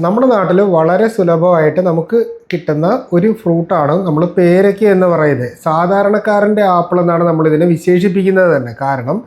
നമ്മുടെ നാട്ടിൽ വളരെ സുലഭമായിട്ട് നമുക്ക് കിട്ടുന്ന ഒരു ഫ്രൂട്ടാണ് നമ്മൾ പേരയ്ക്ക എന്ന് പറയുന്നത്. സാധാരണക്കാരൻ്റെ ആപ്പിൾ എന്നാണ് നമ്മൾ ഇതിനെ വിശേഷിപ്പിക്കുന്നത് തന്നെ. കാരണം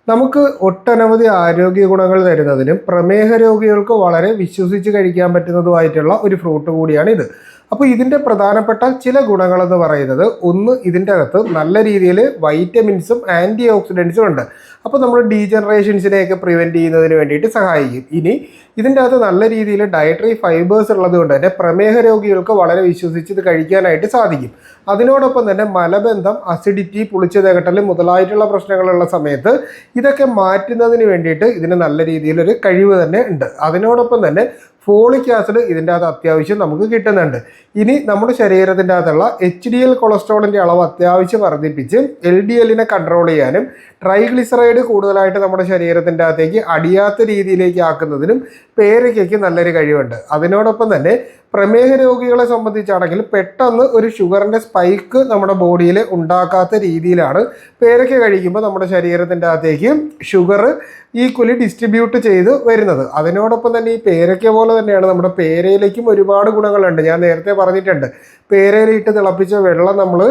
നമുക്ക് ഒട്ടനവധി ആരോഗ്യ ഗുണങ്ങൾ തരുന്നതിനും പ്രമേഹ രോഗികൾക്ക് വളരെ വിശ്വസിച്ച് കഴിക്കാൻ പറ്റുന്നതുമായിട്ടുള്ള ഒരു ഫ്രൂട്ട് കൂടിയാണ് ഇത്. അപ്പോൾ ഇതിൻ്റെ പ്രധാനപ്പെട്ട ചില ഗുണങ്ങളെന്ന് പറയുന്നത്, ഒന്ന്, ഇതിൻ്റെ അകത്ത് നല്ല രീതിയിൽ വൈറ്റമിൻസും ആൻറ്റി ഓക്സിഡൻസും ഉണ്ട്. അപ്പോൾ നമ്മൾ ഡീജനറേഷൻസിനെയൊക്കെ പ്രിവെൻറ്റ് ചെയ്യുന്നതിന് വേണ്ടിയിട്ട് സഹായിക്കും. ഇനി ഇതിൻ്റെ അകത്ത് നല്ല രീതിയിൽ ഡയറ്ററി ഫൈബേഴ്സ് ഉള്ളത് കൊണ്ട് തന്നെ പ്രമേഹ രോഗികൾക്ക് വളരെ വിശ്വസിച്ച് ഇത് കഴിക്കാനായിട്ട് സാധിക്കും. അതിനോടൊപ്പം തന്നെ മലബന്ധം, അസിഡിറ്റി, പുളിച്ചു തകട്ടൽ മുതലായിട്ടുള്ള പ്രശ്നങ്ങളുള്ള സമയത്ത് ഇതൊക്കെ മാറ്റുന്നതിന് വേണ്ടിയിട്ട് ഇതിന് നല്ല രീതിയിലൊരു കഴിവ് തന്നെ ഉണ്ട്. അതിനോടൊപ്പം തന്നെ ഫോളിക് ആസിഡ് ഇതിൻ്റെ അകത്ത് അത്യാവശ്യം നമുക്ക് കിട്ടുന്നുണ്ട്. ഇനി നമ്മുടെ ശരീരത്തിൻ്റെ അകത്തുള്ള HDL കൊളസ്ട്രോളിൻ്റെ അളവ് അത്യാവശ്യം വർദ്ധിപ്പിച്ച് LDLനെ കൺട്രോൾ ചെയ്യാനും ട്രൈഗ്ലിസറൈഡ് കൂടുതലായിട്ട് നമ്മുടെ ശരീരത്തിൻ്റെ അകത്തേക്ക് അടിയാത്ത രീതിയിലേക്ക് ആക്കുന്നതിനും പേരയ്ക്കയ്ക്ക് നല്ലൊരു കഴിവുണ്ട്. അതിനോടൊപ്പം തന്നെ പ്രമേഹ രോഗികളെ സംബന്ധിച്ചാണെങ്കിൽ പെട്ടെന്ന് ഒരു ഷുഗറിൻ്റെ സ്പൈക്ക് നമ്മുടെ ബോഡിയിൽ ഉണ്ടാക്കാത്ത രീതിയിലാണ് പേരയ്ക്ക കഴിക്കുമ്പോൾ നമ്മുടെ ശരീരത്തിൻ്റെ അകത്തേക്ക് ഷുഗർ ഈക്വലി ഡിസ്ട്രിബ്യൂട്ട് ചെയ്ത് വരുന്നത്. അതിനോടൊപ്പം തന്നെ ഈ പേരയ്ക്ക പോലെ തന്നെയാണ് നമ്മുടെ പേരയിലേക്കും ഒരുപാട് ഗുണങ്ങളുണ്ട്. ഞാൻ നേരത്തെ പറഞ്ഞിട്ടുണ്ട്, പേരയിലിട്ട് തിളപ്പിച്ച വെള്ളം നമ്മൾ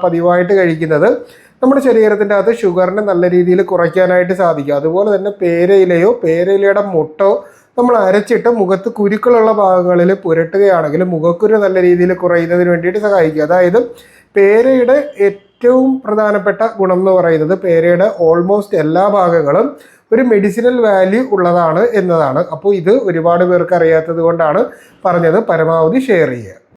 പതിവായിട്ട് കഴിക്കുന്നത് നമ്മുടെ ശരീരത്തിൻ്റെ അകത്ത് ഷുഗറിനെ നല്ല രീതിയിൽ കുറയ്ക്കാനായിട്ട് സാധിക്കും. അതുപോലെ തന്നെ പേരയിലയോ പേരയിലയുടെ മുട്ടോ നമ്മൾ അരച്ചിട്ട് മുഖത്ത് കുരുക്കളുള്ള ഭാഗങ്ങളിൽ പുരട്ടുകയാണെങ്കിൽ മുഖക്കുരു നല്ല രീതിയിൽ കുറയുന്നതിന് വേണ്ടിയിട്ട് സഹായിക്കും. അതായത് പേരയുടെ ഏറ്റവും പ്രധാനപ്പെട്ട ഗുണം എന്ന് പറയുന്നത് പേരയുടെ ഓൾമോസ്റ്റ് എല്ലാ ഭാഗങ്ങളും ഒരു മെഡിസിനൽ വാല്യൂ ഉള്ളതാണ് എന്നതാണ്. അപ്പോൾ ഇത് ഒരുപാട് പേർക്ക് അറിയാത്തത് കൊണ്ടാണ് പറഞ്ഞത്. പരമാവധി ഷെയർ ചെയ്യുക.